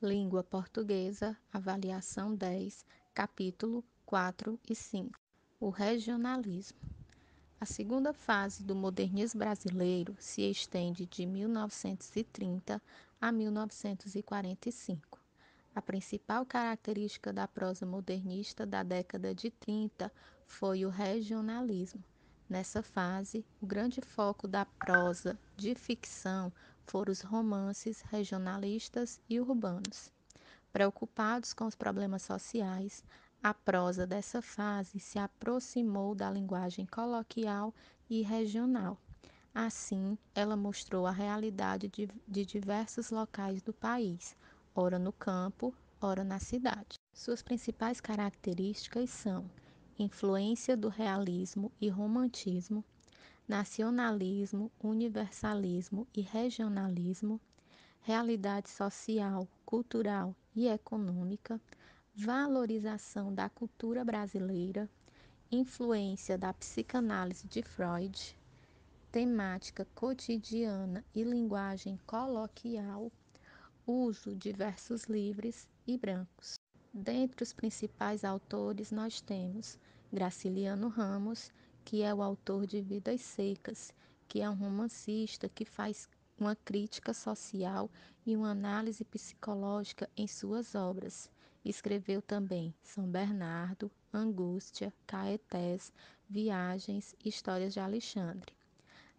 Língua portuguesa, avaliação 10, capítulo 4 e 5. O regionalismo. A segunda fase do modernismo brasileiro se estende de 1930 a 1945. A principal característica da prosa modernista da década de 30 foi o regionalismo. Nessa fase, o grande foco da prosa de ficção foram os romances regionalistas e urbanos. Preocupados com os problemas sociais, a prosa dessa fase se aproximou da linguagem coloquial e regional. Assim, ela mostrou a realidade de diversos locais do país, ora no campo, ora na cidade. Suas principais características são influência do realismo e romantismo, nacionalismo, universalismo e regionalismo, realidade social, cultural e econômica, valorização da cultura brasileira, influência da psicanálise de Freud, temática cotidiana e linguagem coloquial, uso de versos livres e brancos. Dentre os principais autores, nós temos Graciliano Ramos, que é o autor de Vidas Secas, que é um romancista que faz uma crítica social e uma análise psicológica em suas obras. Escreveu também São Bernardo, Angústia, Caetés, Viagens, Histórias de Alexandre.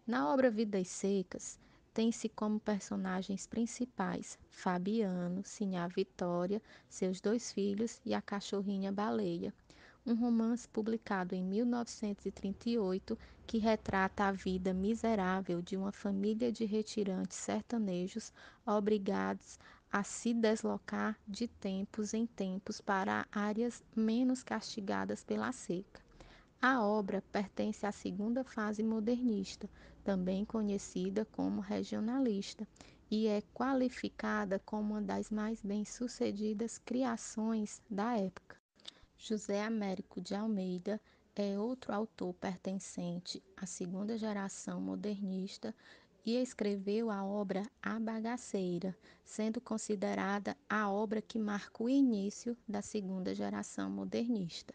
Na obra Vidas Secas, tem-se como personagens principais Fabiano, Sinhá Vitória, seus dois filhos e a cachorrinha Baleia. Um romance publicado em 1938 que retrata a vida miserável de uma família de retirantes sertanejos obrigados a se deslocar de tempos em tempos para áreas menos castigadas pela seca. A obra pertence à segunda fase modernista, também conhecida como regionalista, e é qualificada como uma das mais bem-sucedidas criações da época. José Américo de Almeida é outro autor pertencente à segunda geração modernista e escreveu a obra A Bagaceira, sendo considerada a obra que marca o início da segunda geração modernista.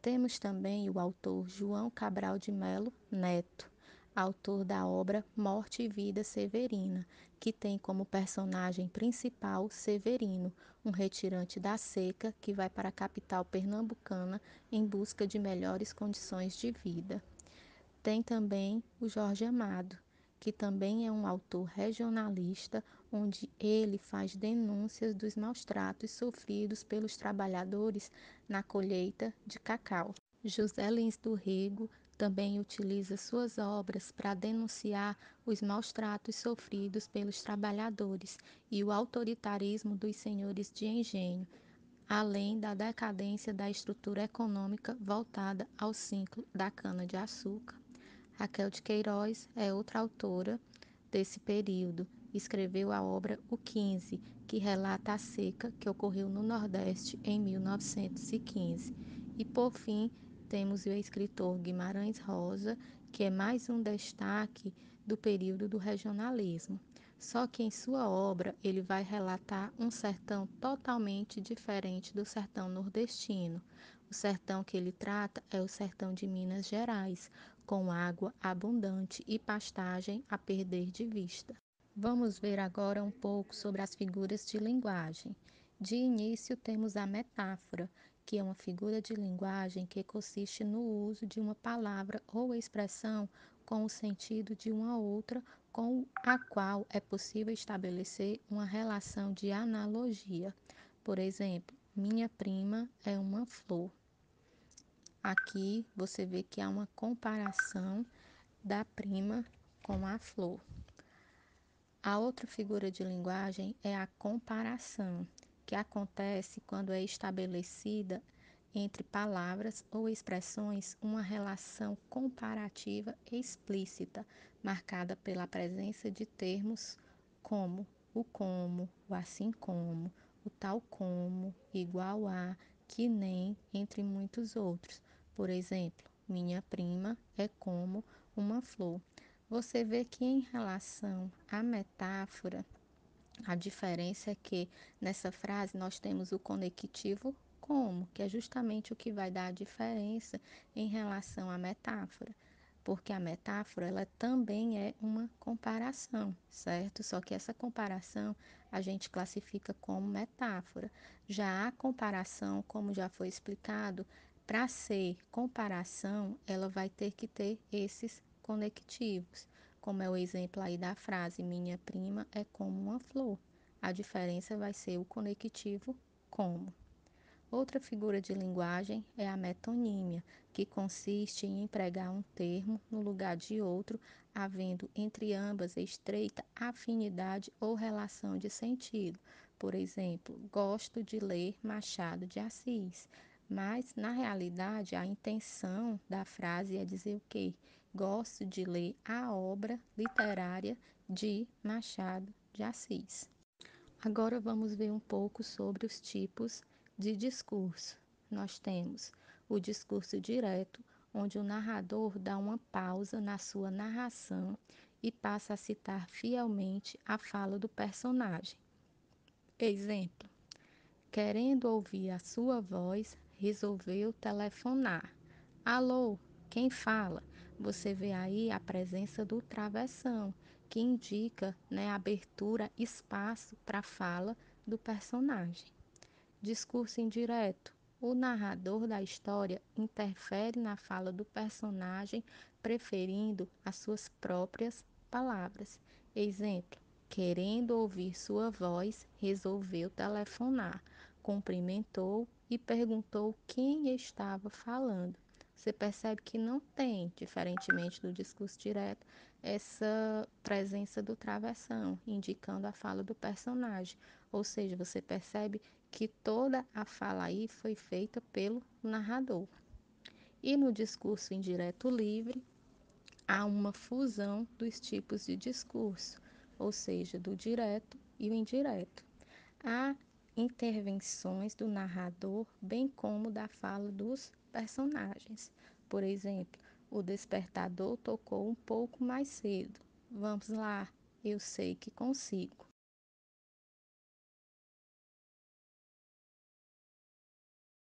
Temos também o autor João Cabral de Melo Neto, autor da obra Morte e Vida Severina, que tem como personagem principal Severino, um retirante da seca que vai para a capital pernambucana em busca de melhores condições de vida. Tem também o Jorge Amado, que também é um autor regionalista, onde ele faz denúncias dos maus-tratos sofridos pelos trabalhadores na colheita de cacau. José Lins do Rego também utiliza suas obras para denunciar os maus-tratos sofridos pelos trabalhadores e o autoritarismo dos senhores de engenho, além da decadência da estrutura econômica voltada ao ciclo da cana-de-açúcar. Raquel de Queiroz é outra autora desse período. Escreveu a obra O 15, que relata a seca que ocorreu no Nordeste em 1915. E, por fim, temos o escritor Guimarães Rosa, que é mais um destaque do período do regionalismo. Só que em sua obra ele vai relatar um sertão totalmente diferente do sertão nordestino. O sertão que ele trata é o sertão de Minas Gerais, com água abundante e pastagem a perder de vista. Vamos ver agora um pouco sobre as figuras de linguagem. De início, temos a metáfora, que é uma figura de linguagem que consiste no uso de uma palavra ou expressão com o sentido de uma outra, com a qual é possível estabelecer uma relação de analogia. Por exemplo, minha prima é uma flor. Aqui você vê que há uma comparação da prima com a flor. A outra figura de linguagem é a comparação, que acontece quando é estabelecida entre palavras ou expressões uma relação comparativa explícita, marcada pela presença de termos como, o assim como, o tal como, igual a, que nem, entre muitos outros. Por exemplo, minha prima é como uma flor. Você vê que em relação à metáfora, A diferença é que nessa frase nós temos o conectivo como, que é justamente o que vai dar a diferença em relação à metáfora, porque a metáfora ela também é uma comparação, certo? Só que essa comparação a gente classifica como metáfora. Já a comparação, como já foi explicado, para ser comparação, ela vai ter que ter esses conectivos, como é o exemplo aí da frase: minha prima é como uma flor. A diferença vai ser o conectivo como. Outra figura de linguagem é a metonímia, que consiste em empregar um termo no lugar de outro, havendo entre ambas estreita afinidade ou relação de sentido. Por exemplo, gosto de ler Machado de Assis, mas na realidade a intenção da frase é dizer o quê? Gosto de ler a obra literária de Machado de Assis. Agora vamos ver um pouco sobre os tipos de discurso. Nós temos o discurso direto, onde o narrador dá uma pausa na sua narração e passa a citar fielmente a fala do personagem. Exemplo: querendo ouvir a sua voz, resolveu telefonar. Alô, quem fala? Você vê aí a presença do travessão, que indica, né, abertura, espaço para a fala do personagem. Discurso indireto. O narrador da história interfere na fala do personagem, preferindo as suas próprias palavras. Exemplo: querendo ouvir sua voz, resolveu telefonar. Cumprimentou e perguntou quem estava falando. Você percebe que não tem, diferentemente do discurso direto, essa presença do travessão, indicando a fala do personagem. Ou seja, você percebe que toda a fala aí foi feita pelo narrador. E no discurso indireto livre, há uma fusão dos tipos de discurso, ou seja, do direto e o indireto. Há intervenções do narrador, bem como da fala dos personagens. Por exemplo, o despertador tocou um pouco mais cedo. Vamos lá, eu sei que consigo.